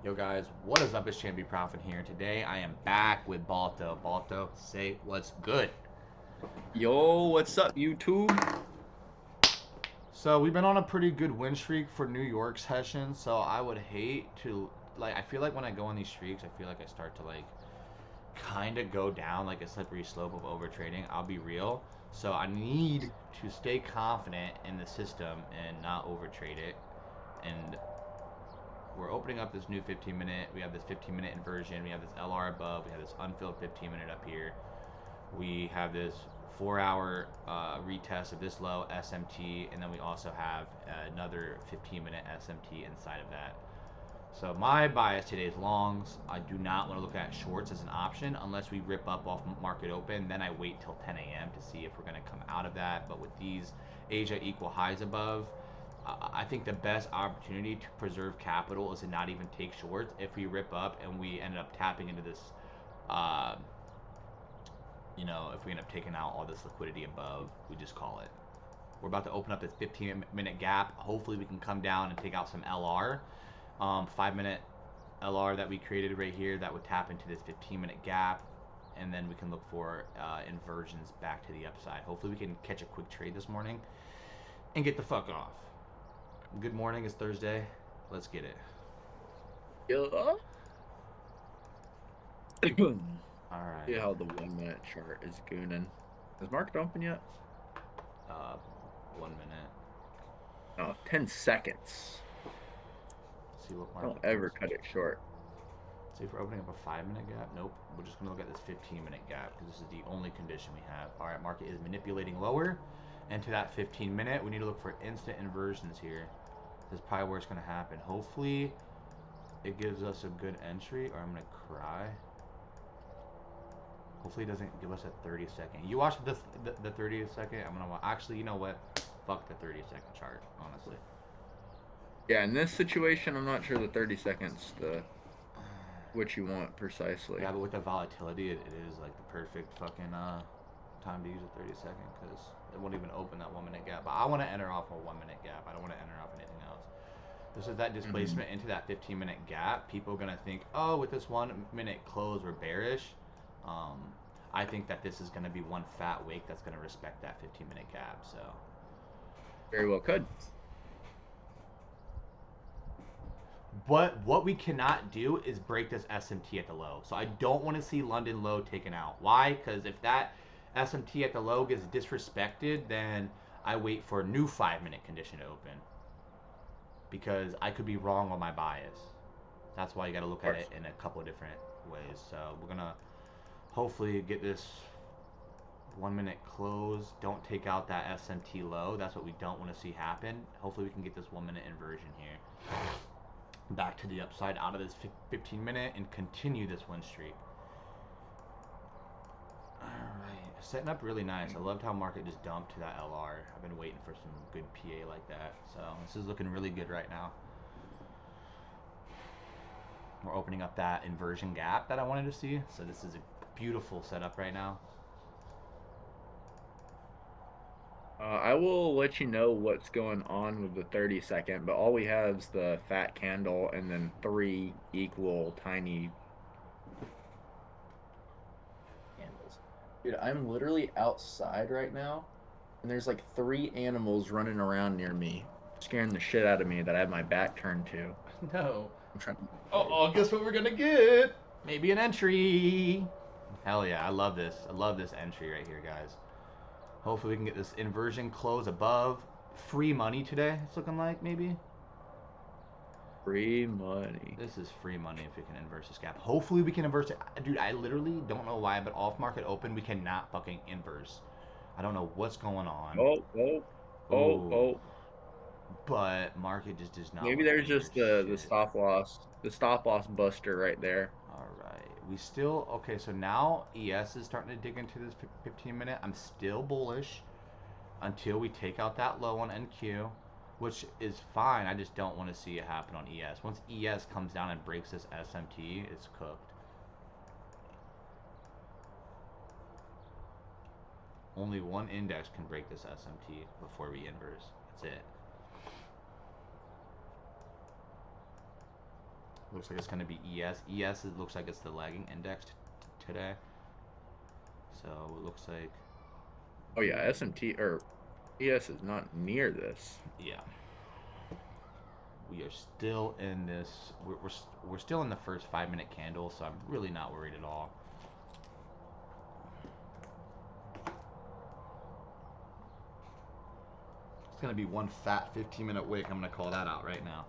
Yo guys, what is up? It's Champion Profit here. Today I am back with Balto. Balto, say what's good. Yo, what's up, YouTube? So we've been on a pretty good win streak for New York sessions. So I would hate to I feel like when I go on these streaks, I feel like I start to kind of go down like a slippery slope of over trading. I'll be real. So I need to stay confident in the system and not over trade it. And we're opening up this new 15 minute. We have this 15-minute inversion. We have this LR above. We have this unfilled 15-minute up here. We have this 4-hour retest of this low SMT, and then we also have another 15-minute SMT inside of that. So my bias today is longs. I do not want to look at shorts as an option unless we rip up off market open. Then I wait till 10 a.m. to see if we're going to come out of that. But with these Asia equal highs above, I think the best opportunity to preserve capital is to not even take shorts. If we rip up and we end up tapping into this, uh, if we end up taking out all this liquidity above, we just call it. We're about to open up this 15-minute gap. Hopefully we can come down and take out some LR. 5-minute LR that we created right here that would tap into this 15-minute gap, and then we can look for inversions back to the upside. Hopefully we can catch a quick trade this morning and get the fuck off. Good morning, it's Thursday. Let's get it. Yo. All See right. how the 1 minute chart is gooning. Is market open yet? Uh, 1 minute. No, 10 seconds. Let's see what Don't market ever does. cut it short. See if we're opening up a 5-minute gap. Nope. We're just gonna look at this 15-minute gap because this is the only condition we have. All right, market is manipulating lower, and to that 15-minute, we need to look for instant inversions here. This is probably where it's gonna happen. Hopefully, it gives us a good entry, or I'm gonna cry. Hopefully, it doesn't give us a 30-second. You watch the 30-second. I'm gonna watch. Actually, you know what? Fuck the 30-second chart. Honestly. Yeah, in this situation, I'm not sure the 30 seconds what you want precisely. Yeah, but with the volatility, it is like the perfect fucking time to use a 30-second because it won't even open that 1-minute gap. But I want to enter off a 1-minute gap. I don't want to enter off anything else. This is that displacement into that 15-minute gap. People are gonna think, oh, with this 1-minute close, we're bearish. Um, I think that this is gonna be one fat wake that's gonna respect that 15-minute gap. So. Very well could. But what we cannot do is break this SMT at the low. So I don't want to see London low taken out. Why? Because if that SMT at the low gets disrespected, then I wait for a new 5-minute condition to open. Because I could be wrong on my bias. That's why you got to look at it in a couple of different ways. So we're going to hopefully get this 1-minute close. Don't take out that SMT low. That's what we don't want to see happen. Hopefully we can get this 1-minute inversion here. Back to the upside out of this 15-minute and continue this win streak. Alright, setting up really nice. I loved how market just dumped to that LR. I've been waiting for some good PA like that. So this is looking really good right now. We're opening up that inversion gap that I wanted to see. So this is a beautiful setup right now. I will let you know what's going on with the 30 second, but all we have is the fat candle and then 3 equal tiny candles. Dude, I'm literally outside right now, and there's like 3 animals running around near me, scaring the shit out of me that I have my back turned to. No. I'm trying to. Oh, guess what we're gonna get? Maybe an entry. Hell yeah, I love this. I love this entry right here, guys. Hopefully we can get this inversion close above. Free money today, it's looking like, maybe. Free money. This is free money if we can inverse this gap. Hopefully we can inverse it. Dude, I literally don't know why, but off market open, we cannot fucking inverse. I don't know what's going on. Oh, oh, oh, Ooh. oh. But market just does not Maybe want to there's do just the shit. stop loss buster right there. Alright. We still, okay, so now ES is starting to dig into this 15-minute. I'm still bullish until we take out that low on NQ, which is fine. I just don't want to see it happen on ES. Once ES comes down and breaks this SMT, it's cooked. Only one index can break this SMT before we inverse. That's it. Looks like it's going to be ES. ES it looks like it's the lagging index today. So it looks like. Oh yeah, SMT or ES is not near this. Yeah. We are still in this. We're still in the first 5-minute candle, so I'm really not worried at all. It's gonna be one fat 15-minute wick. I'm gonna call that out right now.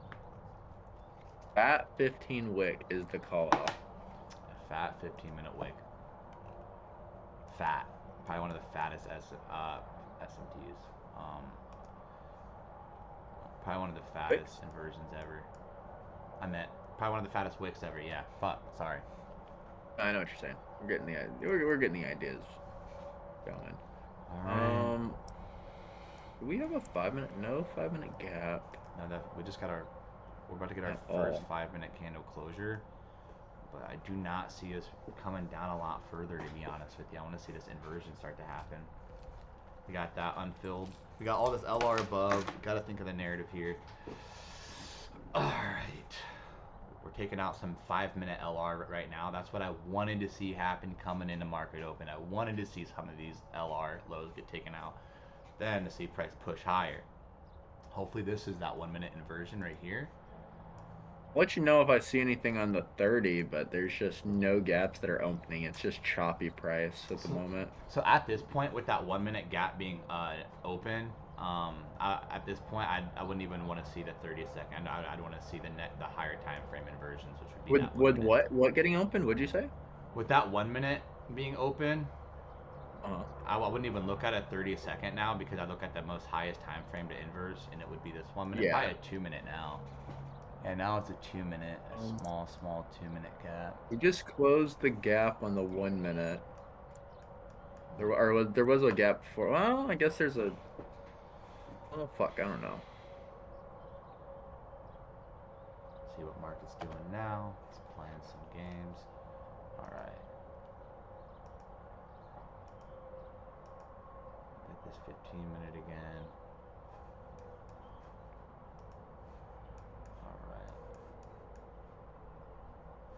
Fat 15 wick is the call out. A fat 15-minute wick. Fat. Probably one of the fattest SMTs. Probably one of the fattest inversions ever. I meant probably one of the fattest wicks ever. Yeah. Fuck. Sorry. I know what you're saying. We're getting the ideas going. All right. Do we have a 5-minute? No 5-minute gap. Now that we just got our, we're about to get our At first all. 5-minute candle closure, but I do not see us coming down a lot further. To be honest with you, I want to see this inversion start to happen. We got that unfilled. We got all this LR above. Got to think of the narrative here. All right. We're taking out some 5-minute LR right now. That's what I wanted to see happen coming into market open. I wanted to see some of these LR lows get taken out. Then to see price push higher. Hopefully this is that 1-minute inversion right here. I'll let you know if I see anything on the 30, but there's just no gaps that are opening. It's just choppy price at the moment. So at this point, with that 1-minute gap being open, at this point, I wouldn't even want to see the 30-second. I'd want to see the higher time frame inversions, which would be that 1 With minute. what getting open? What'd you say? With that 1 minute being open, Uh-huh. I wouldn't even look at a 30-second now because I look at the most highest time frame to inverse, and it would be this 1 minute. Yeah. Probably a 2-minute now. And now it's a 2-minute, a small 2-minute gap. We just closed the gap on the 1 minute. There was a gap before. Well, I guess there's a. Oh fuck, I don't know. See what market's doing now. It's playing some games. All right. Get this 15-minute again. All right.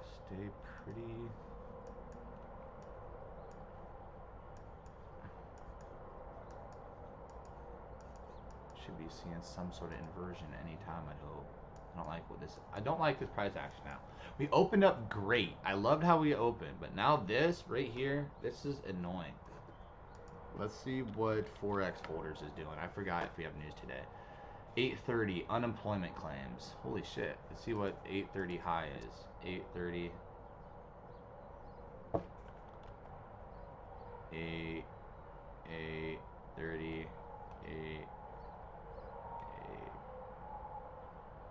Stay pretty. Should be seeing some sort of inversion anytime, I hope. I don't like this price action now. We opened up great. I loved how we opened, but now this right here, this is annoying. Let's see what Forex Holders is doing. I forgot if we have news today. 8:30 unemployment claims. Holy shit. Let's see what 8:30 high is. 8:30. 8:30. 8.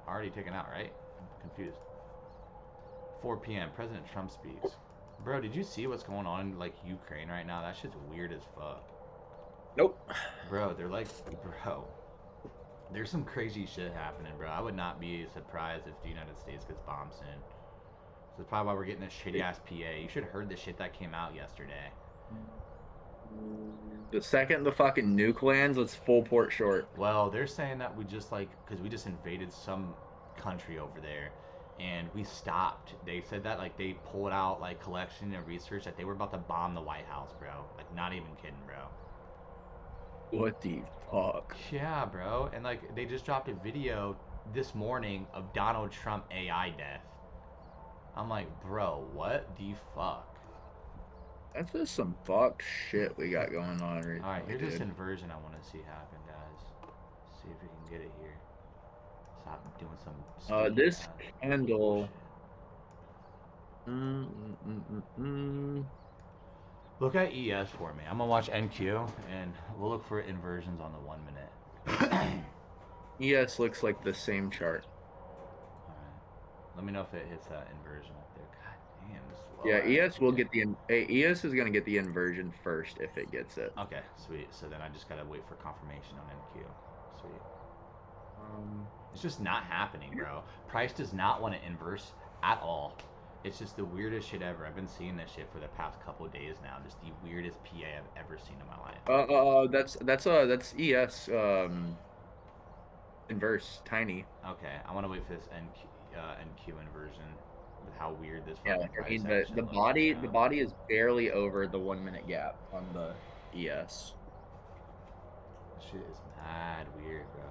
Already taken out, right? I'm confused. 4 p.m. President Trump speaks. Bro, did you see what's going on in like Ukraine right now? That shit's weird as fuck. Nope. Bro, they're like, bro, there's some crazy shit happening, bro. I would not be surprised if the United States gets bombed soon. So that's probably why we're getting this shitty ass PA. You should have heard the shit that came out yesterday. The second the fucking nuke lands, let's full port short. Well, they're saying that we just because we just invaded some country over there and we stopped. They said that like they pulled out like collection and research that they were about to bomb the White House, bro. Like not even kidding, bro. What the fuck? Yeah, bro. And like they just dropped a video this morning of Donald Trump AI death. I'm like, bro, what the fuck? That's just some fucked shit we got going on recently. All right, here's this inversion I want to see happen, guys. See if we can get it here. Stop doing some. This candle. Look at ES for me. I'm gonna watch NQ and we'll look for inversions on the 1 minute. ES looks like the same chart. All right. Let me know if it hits that inversion up there. God damn, this low. Yeah, ES will get the ES is gonna get the inversion first if it gets it. Okay, sweet. So then I just gotta wait for confirmation on NQ. Sweet. It's just not happening, bro. Price does not want to inverse at all. It's just the weirdest shit ever. I've been seeing this shit for the past couple of days now. Just the weirdest PA I've ever seen in my life. That's ES inverse tiny. Okay, I want to wait for this NQ. NQ inversion with how weird this Yeah, fucking like, I price mean, action the looks right body now. is barely over the 1 minute gap on the ES. Shit is mad weird, bro.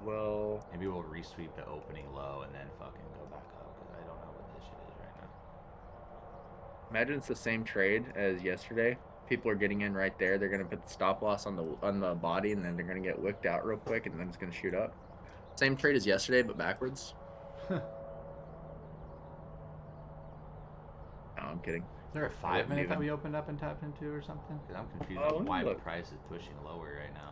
Well, Maybe we'll resweep the opening low and then fucking go back up because I don't know what this shit is right now. imagine it's the same trade as yesterday. People are getting in right there. They're gonna put the stop loss on the body, and then they're gonna get wicked out real quick, and then it's gonna shoot up. Same trade as yesterday, but backwards. No, I'm kidding. Is there a I 5 minute that we opened up and tapped into or something? Because I'm confused Let on me why the look. price is pushing lower right now.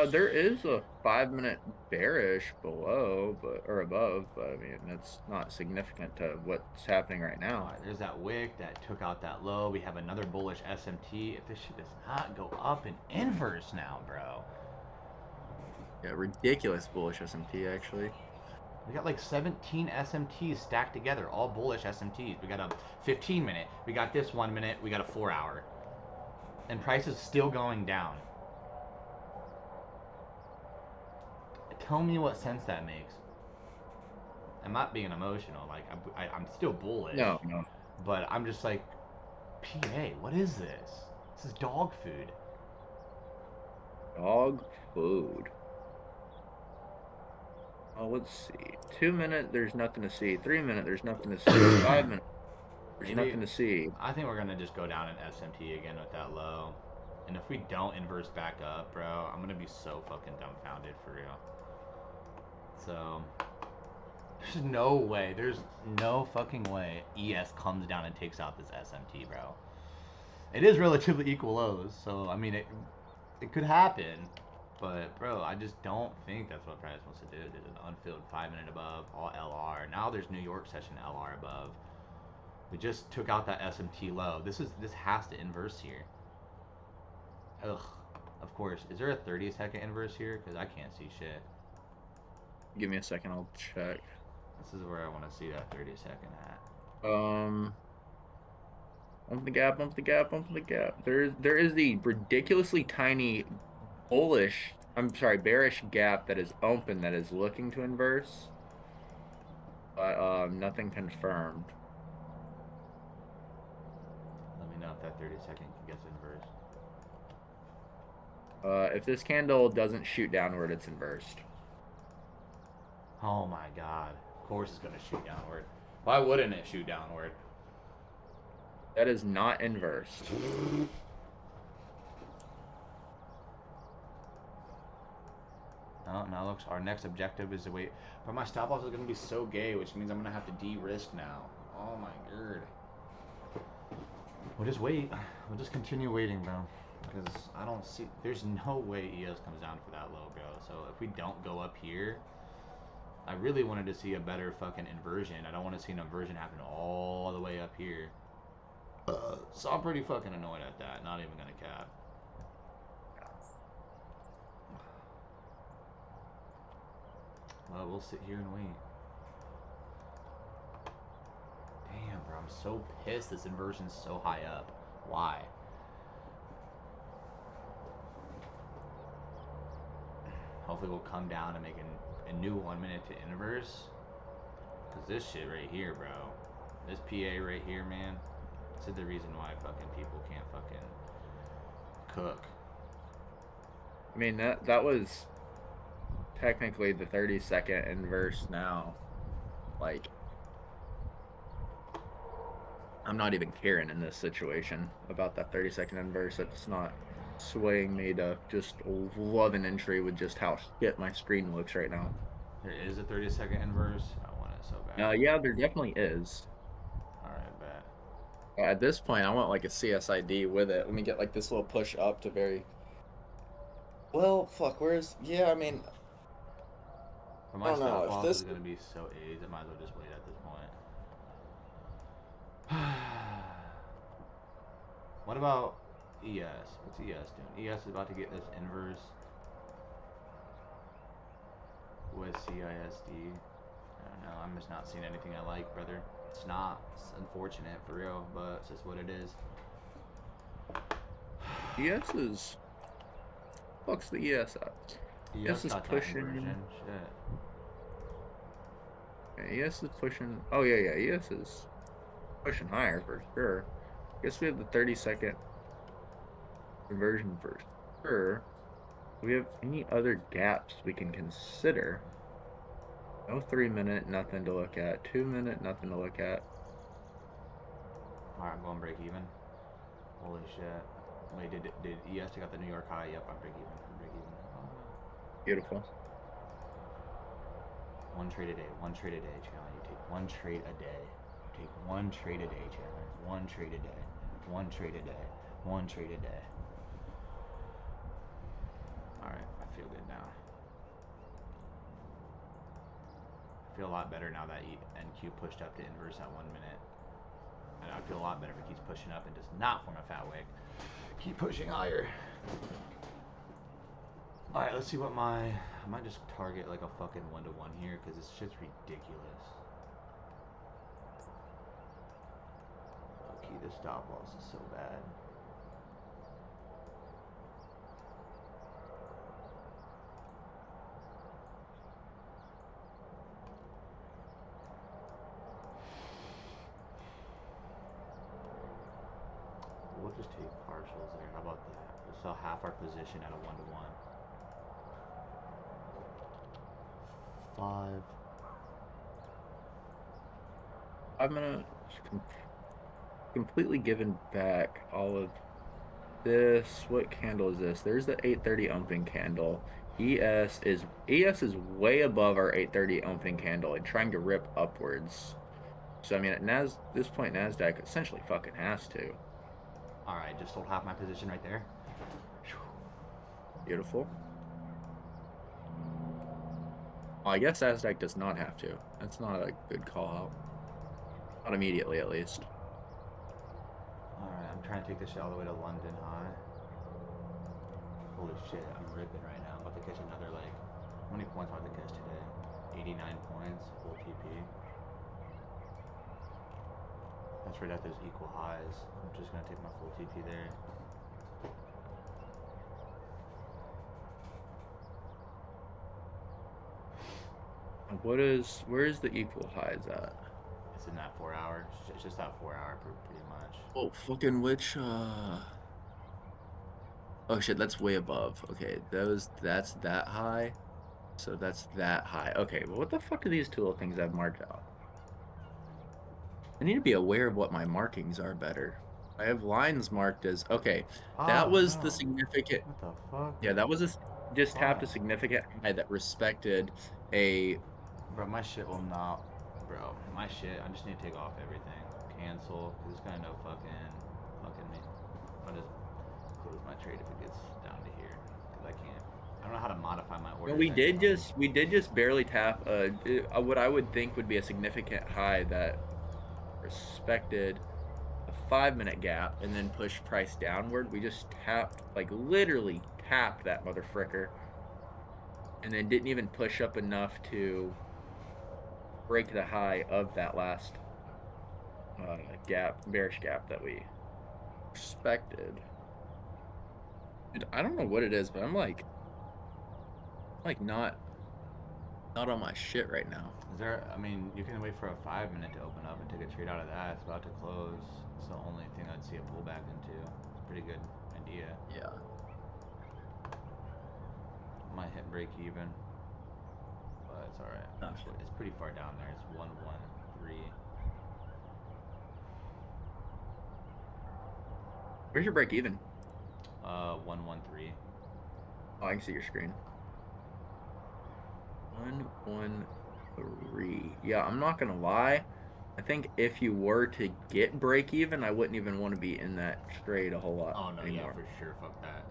There is a 5 minute bearish below, or above, but I mean that's not significant to what's happening right now. All right, there's that wick that took out that low. We have another bullish SMT. If this shit does not go up in inverse now, bro. Yeah, ridiculous bullish SMT actually. We got like 17 SMTs stacked together, all bullish SMTs. We got a 15 minute. We got this 1 minute. We got a 4 hour. And price is still going down. Tell me what sense that makes. I'm not being emotional. Like, I'm still bullish. No. But I'm just like, PA, what is this? This is dog food. Dog food. Oh, let's see. 2 minute, there's nothing to see. 3 minute, there's nothing to see. 5 minutes, there's nothing to see. I think we're gonna just go down in SMT again with that low. And if we don't inverse back up, bro, I'm gonna be so fucking dumbfounded for real. So there's no way. There's no fucking way ES comes down and takes out this SMT, bro. It is relatively equal lows, so I mean it could happen. But bro, I just don't think that's what price wants to do. There's an unfilled 5 minute above, all LR. Now there's New York session LR above. We just took out that SMT low. This has to inverse here. Ugh. Of course. Is there a 30-second inverse here? Because I can't see shit. Give me a second, I'll check. This is where I want to see that 30-second at. Bump the gap, bump the gap, bump the gap. There is the ridiculously tiny bearish gap that is open that is looking to inverse. But nothing confirmed. Let me know if that 30-second gets inversed. If this candle doesn't shoot downward, it's inversed. Oh my god. Of course it's going to shoot downward. Why wouldn't it shoot downward? That is not inversed. No, now looks our next objective is to wait. But my stop loss is going to be so gay, which means I'm going to have to de-risk now. Oh my god. We'll just wait. We'll just continue waiting, bro. Because I don't see... There's no way ES comes down for that low, bro. So if we don't go up here... I really wanted to see a better fucking inversion. I don't want to see an inversion happen all the way up here. So I'm pretty fucking annoyed at that. Not even going to cap. Well, we'll sit here and wait. Damn, bro. I'm so pissed this inversion's so high up. Why? Hopefully we'll come down and make a new 1 minute to inverse. Because this shit right here, bro. This PA right here, man. This is the reason why fucking people can't fucking cook. I mean, that was technically the 30-second inverse now. Like, I'm not even caring in this situation about that 30-second inverse. It's not swaying me to just love an entry with just how shit my screen looks right now. There is a 30-second inverse. I want it so bad. Yeah, there definitely is. Alright, bet. At this point, I want like a CSID with it. Let me get like this little push up to very... Well, fuck, where's... Yeah, I mean... But my stop loss is going to be so AIDS, I might as well just wait at this point. What about ES? What's ES doing? ES is about to get this inverse with CISD. I don't know. I'm just not seeing anything I like, brother. It's not. It's unfortunate for real, but it's just what it is. ES is... Fuck's the ES up? ES is pushing... Shit. ES is pushing. Oh yeah, ES is pushing higher for sure. Guess we have the 30-second conversion for sure. Do we have any other gaps we can consider? No 3-minute, nothing to look at. 2-minute, nothing to look at. All right, I'm going break even. Holy shit. Wait, did ES take out the New York high? Yep, I'm break even. I'm break even. Oh. Beautiful. One trade a day. One trade a day, Chandler. You take one trade a day. You take one trade a day, Chandler. One trade a day. One trade a day. One trade a day. All right, I feel good now. I feel a lot better now that NQ pushed up to inverse at 1 minute. And I feel a lot better if it keeps pushing up and does not form a fat wick. Keep pushing higher. Alright, let's see what I might just target like a fucking 1-to-1 here because this shit's ridiculous. Okay, this stop loss is so bad. We'll just take partials there. How about that? We'll sell half our position at a 1-to-1. 5. I'm gonna completely given back all of this. What candle is this? There's the 830 umping candle. ES is way above our 830 umping candle and trying to rip upwards. So I mean, at this point, Nasdaq essentially fucking has to. Alright, just sold half my position right there. Beautiful. Well, I guess Nasdaq does not have to. That's not a good call out. Not immediately, at least. Alright, I'm trying to take this shit all the way to London high. Holy shit, I'm ripping right now. I'm about to catch another, like, how many points am I about to catch today? 89 points, full TP. That's right at those equal highs. I'm just gonna take my full TP there. Where is the equal highs at? It's in that 4 hour. It's just that 4 hour pretty much. Oh, fucking which, Oh shit, that's way above. Okay, that's that high. So that's that high. Okay, well what the fuck do these two little things I've marked out? I need to be aware of what my markings are better. I have lines marked as, okay, that Oh was the no. significant, What the fuck? yeah, that was just tapped a Fuck. significant high that respected a, Bro, my shit will not. Bro, my shit. I just need to take off everything. Cancel. Cause it's gonna know fucking me. I'll just close my trade if it gets down to here. Cause I can't. I don't know how to modify my no, orders anymore. we did just barely tap what I would think would be a significant high that respected a 5-minute gap and then push price downward. We just tapped, like literally tapped that motherfricker, and then didn't even push up enough to break the high of that last bearish gap that we expected. Dude, I don't know what it is, but I'm like not on my shit right now. Is there? I mean, you can wait for a 5 minute to open up and take a trade out of that. It's about to close. It's the only thing I'd see a pullback into. It's a pretty good idea. Yeah. Might hit break even, but it's all right. It's pretty far down there. It's 113. Where's your break even? 113. Oh, I can see your screen. 113. Yeah, I'm not gonna lie. I think if you were to get break even, I wouldn't even want to be in that trade a whole lot Oh no, anymore. yeah, for sure. Fuck that.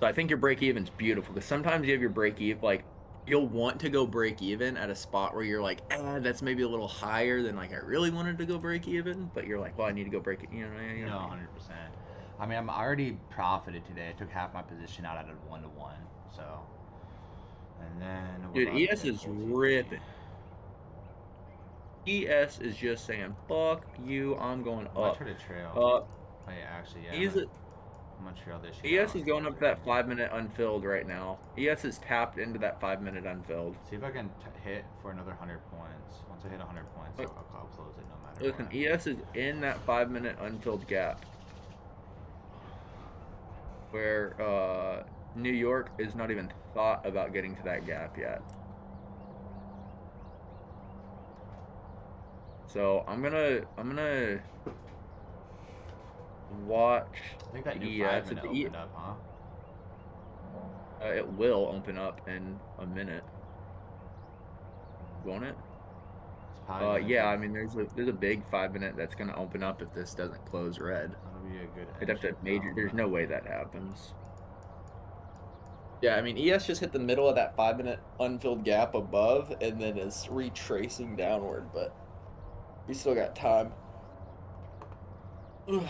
So I think your break even's beautiful because sometimes you have your break even, like you'll want to go break even at a spot where you're like, that's maybe a little higher than like I really wanted to go break even, but you're like, well, I need to go break it. No, 100%. I mean, I'm already profited today. I took half my position out at a 1-to-1. So, and then we're Dude, about to ES hit is full TP. ripping. ES is just saying, fuck you, I'm going I might up. try to trail. Uh, Oh yeah, actually, yeah. he's a, I'm gonna trail this shit out. ES is going up that 5-minute unfilled right now. ES is tapped into that 5-minute unfilled. See if I can hit for another 100 points. Once I hit 100 points, I'll close it no matter Listen, what. ES is in that 5-minute unfilled gap where New York is not even thought about getting to that gap yet. So I'm gonna watch. I think that new ES. 5-minute opened up, huh? It will open up in a minute, won't it? Yeah. I mean, there's a big 5-minute that's gonna open up if this doesn't close red. That'll be a good. I'd have to There's no way that happens. Yeah, I mean, ES just hit the middle of that 5-minute unfilled gap above, and then is retracing downward, but we still got time. Trying to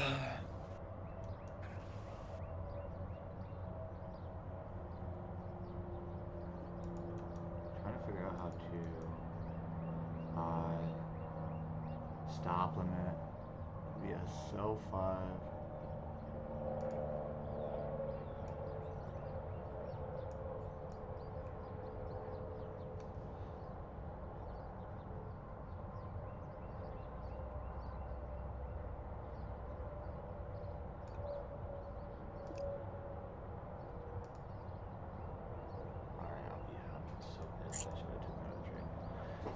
figure out how to stop limit via sell 5.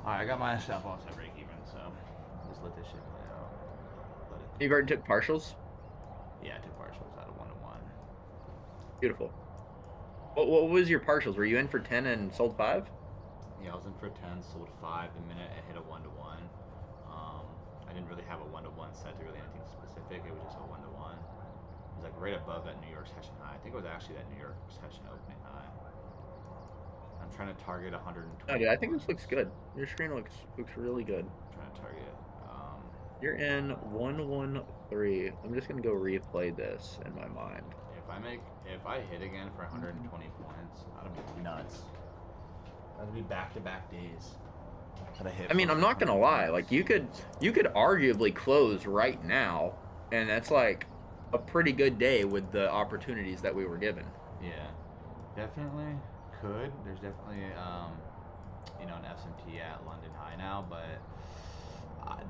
Alright, I got my stop loss at break even, so just let this shit play out. You've already took partials? Yeah, I took partials out of 1-1. Beautiful. What was your partials? Were you in for 10 and sold 5? Yeah, I was in for 10, sold 5 the minute I hit a 1-1. I didn't really have a 1-1 set to really anything specific. It was just a 1-1. It was like right above that New York session high. I think it was actually that New York session opening high. I'm trying to target 120. Oh, dude, I think this looks good. Your screen looks really good. I'm trying to target. You're in 113. I'm just gonna go replay this in my mind. If I hit again for 120 points, that'll be nuts. That'll be back-to-back days. I mean, I'm not gonna lie. Like you could arguably close right now, and that's like a pretty good day with the opportunities that we were given. Yeah, definitely could. There's definitely an SMT at London High now, but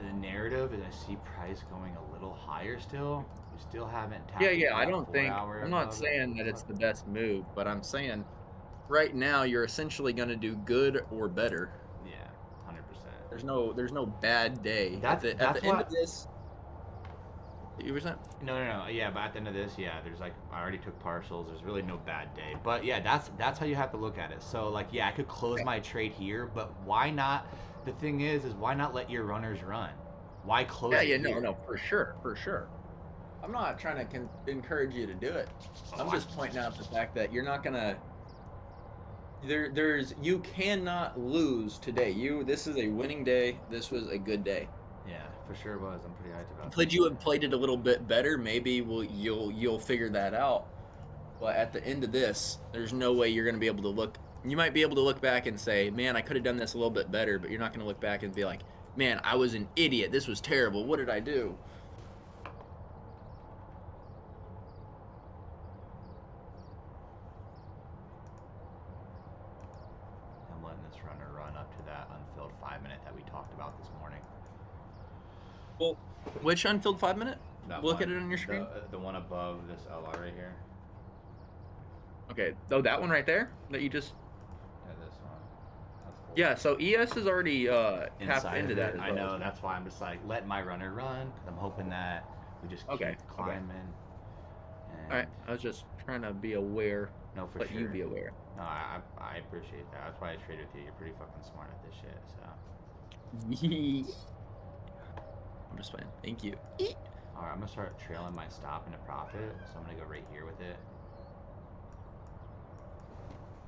the narrative is I see price going a little higher still. We still haven't tapped. Yeah. I don't think. I'm not saying that it's the best move, but I'm saying right now you're essentially gonna do good or better. Yeah, 100%. There's no bad day. At the end of this. You were saying? No. Yeah, but at the end of this, yeah, there's like I already took partials. There's really no bad day. But yeah, that's how you have to look at it. So like, yeah, I could close my trade here, but why not? The thing is why not let your runners run? Why close? No, for sure. I'm not trying to encourage you to do it. I'm just pointing out the fact that you're not gonna. You cannot lose today. This is a winning day. This was a good day. Yeah, for sure was. I'm pretty hyped about it. Could you have played it a little bit better? Maybe you'll figure that out. But at the end of this, there's no way you're going to be able to look. You might be able to look back and say, man, I could have done this a little bit better, but you're not going to look back and be like, man, I was an idiot. This was terrible. What did I do? I'm letting this runner run up to that unfilled 5-minute that we talked about this morning. Well, which unfilled 5-minute? Look at it on your screen. The one above this LR right here. Okay, so that one right there that you just. Yeah, this one. That's cool. Yeah, so ES is already tapped into that. I know. That's why I'm just like let my runner run because I'm hoping that we just keep climbing. All right, I was just trying to be aware. No, for let sure. you be aware. No, I appreciate that. That's why I trade with you. You're pretty fucking smart at this shit. So. I'm just playing. Thank you. All right, I'm gonna start trailing my stop into profit. So I'm gonna go right here with it.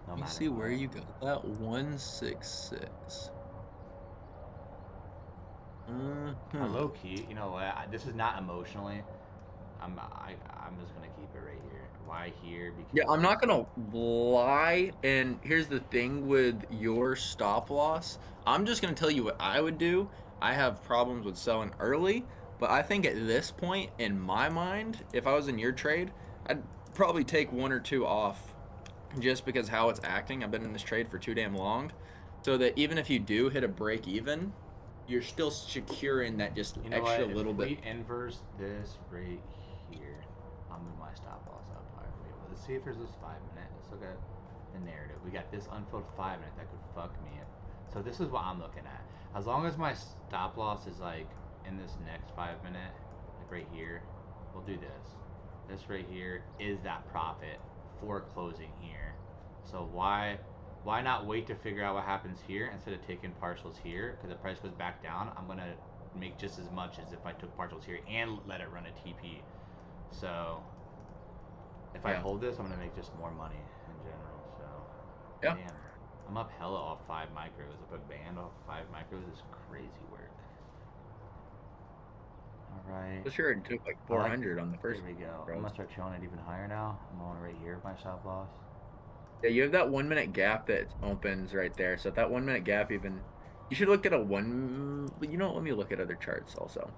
No matter. See where you got that 166. Low key, you know what? This is not emotionally. I'm just gonna keep it right here. Why here? Because yeah, I'm not gonna lie. And here's the thing with your stop loss. I'm just gonna tell you what I would do. I have problems with selling early, but I think at this point in my mind, if I was in your trade, I'd probably take 1 or 2 off just because how it's acting. I've been in this trade for too damn long, so that even if you do hit a break even, you're still securing that just You know extra what? little If bit. we inverse this right here, I'll move my stop loss up higher. Wait, let's see if there's this 5 minute. Let's look at the narrative. We got this unfilled 5 minute that could fuck me up. So this is what I'm looking at. As long as my stop loss is like in this next 5 minute, like right here, we'll do this. This right here is that profit for closing here. So why not wait to figure out what happens here instead of taking partials here? Because the price goes back down, I'm gonna make just as much as if I took partials here and let it run a TP. So if I hold this, I'm gonna make just more money in general. So Yeah. damn, I'm up hella off 5 micros. If a band off 5 micros is crazy work. All right. For sure, it took like 400 on the first. There we go. Bros. I'm gonna start chilling it even higher now. I'm going right here, my stop loss. Yeah, you have that 1 minute gap that opens right there. So if that 1 minute gap even, you should look at a one. You know, let me look at other charts also.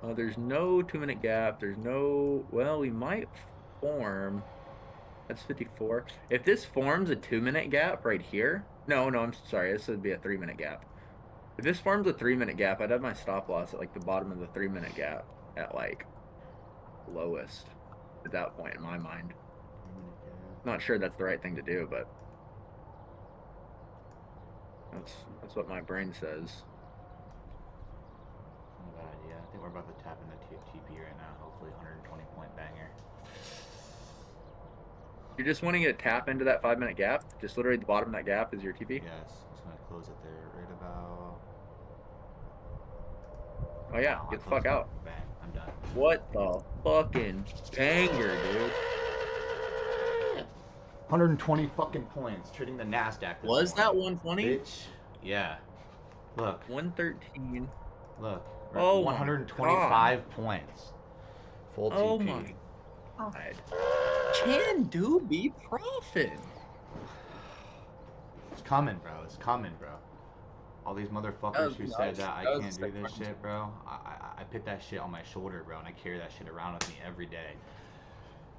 There's no 2 minute gap. There's no. Well, we might form. That's 54. If this forms a 2 minute gap right here, no, I'm sorry. This would be a 3 minute gap. If this forms a 3 minute gap, I'd have my stop loss at like the bottom of the 3 minute gap at like lowest at that point in my mind. Not sure that's the right thing to do, but that's what my brain says. Not a bad idea. I think we're about to tap into TP right now. Hopefully 120 point banger. You're just wanting to tap into that 5 minute gap? Just literally the bottom of that gap is your TP? Yes, I'm just gonna close it there right about. Oh yeah, get the fuck out. Bang, I'm done. What the fucking banger, dude. 120 fucking points trading the NASDAQ. Was that 120? Bitch. Yeah. Look. 113. Look. Oh 125 points. Full TP. Oh my god. Can do be profit. It's coming, bro. It's coming, bro. All these motherfuckers who said that I can't do this shit, bro. I put that shit on my shoulder, bro, and I carry that shit around with me every day.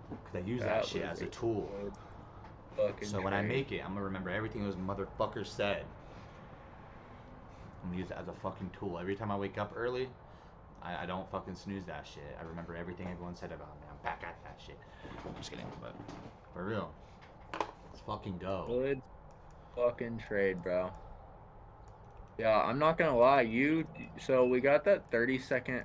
Because I use that shit as a tool. So when I make it, I'm gonna remember everything those motherfuckers said. I'm gonna use it as a fucking tool. Every time I wake up early, I don't fucking snooze that shit. I remember everything everyone said about me. I'm back at that shit. I'm just kidding, but for real. Let's fucking go. Good fucking trade, bro. Yeah, I'm not gonna lie. So we got that 30-second.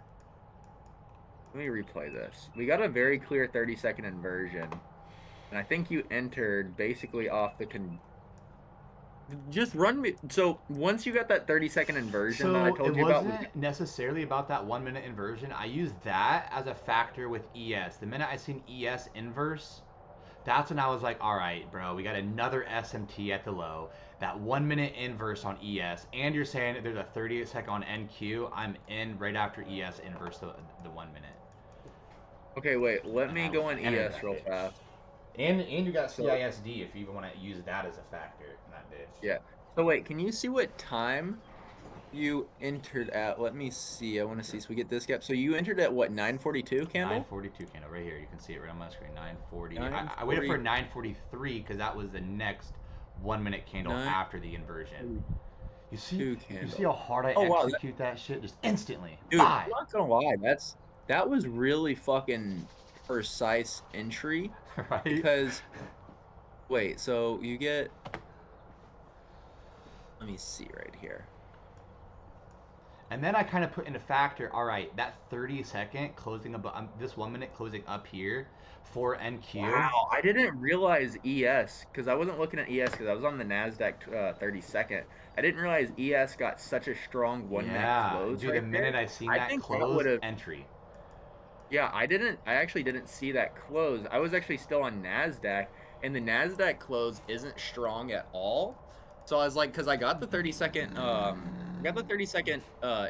Let me replay this. We got a very clear 30-second inversion. And I think you entered basically off the just run me. So once you got that 30-second inversion that I told you about, it wasn't necessarily about that 1 minute inversion. I used that as a factor with ES. The minute I seen ES inverse, that's when I was like, all right, bro, we got another SMT at the low. That 1 minute inverse on ES, and you're saying there's a 30-second on NQ. I'm in right after ES inverse the 1 minute. Okay, wait. Let me go on ES real fast. And you got CISD if you even want to use that as a factor in that bitch. Yeah. So wait, can you see what time you entered at? Let me see. I want to see. So we get this gap. So you entered at what, 942 candle? 942 candle right here. You can see it right on my screen. 940. I waited for 943 because that was the next 1 minute candle after the inversion. You see how hard I execute that shit just instantly. Dude, I'm not gonna lie. That was really fucking precise entry. Right? Because wait, so you get, let me see right here. And then I kind of put into factor, all right, that 30-second closing above, this 1 minute closing up here for NQ. Wow, I didn't realize ES, because I wasn't looking at ES because I was on the NASDAQ 30-second. I didn't realize ES got such a strong 1 minute close. Dude, the minute I seen that close, entry. Yeah, I actually didn't see that close. I was actually still on NASDAQ, and the NASDAQ close isn't strong at all. So I was like, because I got the 30-second,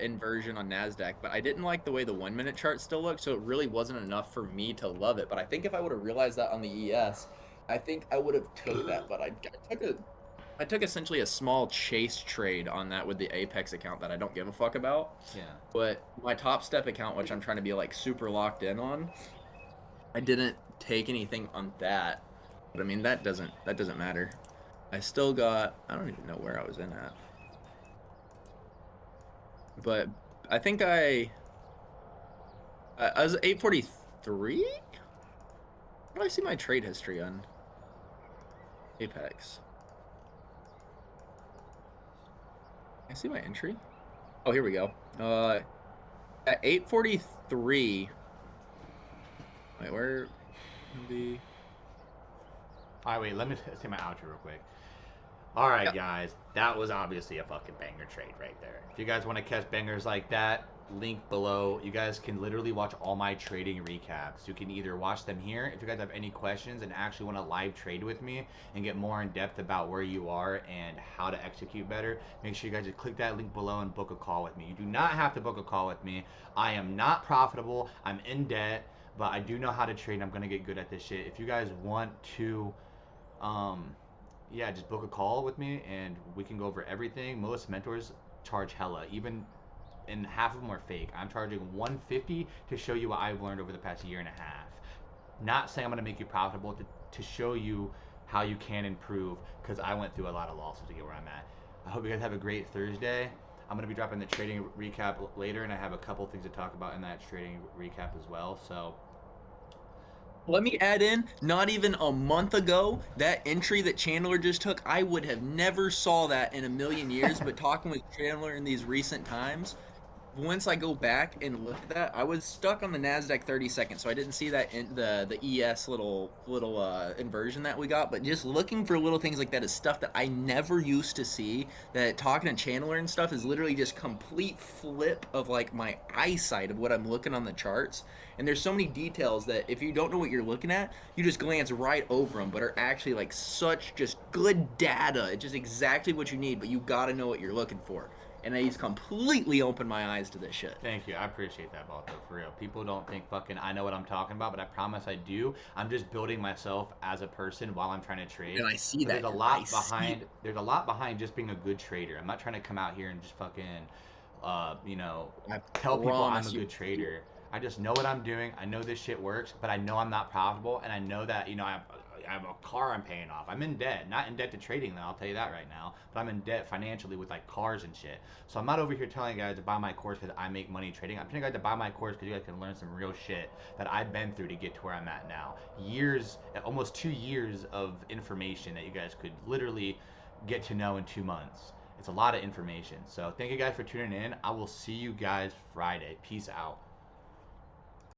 inversion on NASDAQ, but I didn't like the way the 1 minute chart still looked, so it really wasn't enough for me to love it. But I think if I would have realized that on the ES, I think I would have took that. But I took essentially a small chase trade on that with the Apex account that I don't give a fuck about. Yeah. But my Top Step account, which I'm trying to be like super locked in on, I didn't take anything on that, but I mean that doesn't matter. I still got, I don't even know where I was in at, but I think I was 843. How do I see my trade history on Apex? Can I see my entry? Oh, here we go. At 843. Wait, where can be? All right, wait. Let me say my outro real quick. All right, Yeah. guys, that was obviously a fucking banger trade right there. If you guys want to catch bangers like that, link below. You guys can literally watch all my trading recaps. You can either watch them here if you guys have any questions and actually want to live trade with me and get more in depth about where you are and how to execute better. Make sure you guys just click that link below and book a call with me. You do not have to book a call with me. I am not profitable. I'm in debt, but I do know how to trade and I'm going to get good at this shit. If you guys want to um, yeah, just book a call with me and we can go over everything. Most mentors charge hella, even and half of them are fake. I'm charging 150 to show you what I've learned over the past year and a half. Not saying I'm gonna make you profitable, to show you how you can improve because I went through a lot of losses to get where I'm at. I hope you guys have a great Thursday. I'm gonna be dropping the trading recap later, and I have a couple things to talk about in that trading recap as well. So Let me add in, not even a month ago, that entry that Chandler just took, I would have never saw that in a million years. But talking with Chandler in these recent times, once I go back and look at that, I was stuck on the Nasdaq 30 seconds, so I didn't see that in the ES little inversion that we got. But just looking for little things like that is stuff that I never used to see. That talking to Chandler and stuff is literally just complete flip of like my eyesight of what I'm looking on the charts. And there's so many details that if you don't know what you're looking at, you just glance right over them, but are actually like such just good data. It's just exactly what you need, but you got to know what you're looking for. And he's completely opened my eyes to this shit. thank you. I appreciate that, Balto, for real. People don't think fucking I know what I'm talking about, but I promise I do. I'm just building myself as a person while I'm trying to trade. And I see Because that. I see it. there's a lot behind just being a good trader. I'm not trying to come out here and just fucking you know, I tell people I'm a promise you. good trader. I just know what I'm doing. I know this shit works, but I know I'm not profitable, and I know that I have a car I'm paying off. I'm in debt, not in debt to trading though. I'll tell you that right now. But I'm in debt financially with like cars and shit. So I'm not over here telling you guys to buy my course because I make money trading. I'm telling you guys to buy my course because you guys can learn some real shit that I've been through to get to where I'm at now. Years, almost 2 years of information that you guys could literally get to know in 2 months. It's a lot of information. So thank you guys for tuning in. I will see you guys Friday. Peace out.